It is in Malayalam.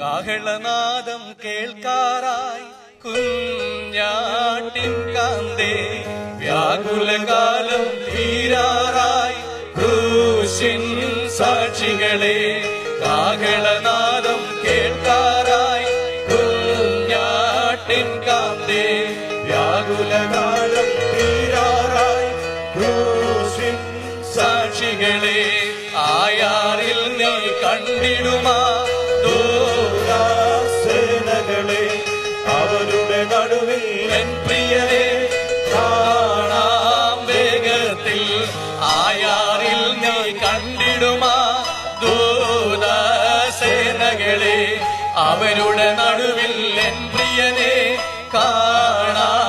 കാഹളനാദം കേൾക്കാറായി കുഞ്ഞാട്ടിൻ കാന്തേ, വ്യാകുലകാലം തീരാറായി ക്രൂശിൻ സാക്ഷികളെ. കാഹളനാദം കേൾക്കാറായി കുഞ്ഞാട്ടിൻ കാന്തേ, വ്യാകുലകാലം തീരാറായി ക്രൂശിൻ സാക്ഷികളെ. ആയാറിൽ നീ കണ്ടിടുമാ സേനകളെ, അവരുടെ നടുവിൽ എൻ പ്രിയനെ കാണാം വേഗത്തിൽ. ആയാറിൽ നീ കണ്ടിടുമാ ദൂതസേനകളെ, അവരുടെ നടുവിൽ എൻ പ്രിയനെ കാണാം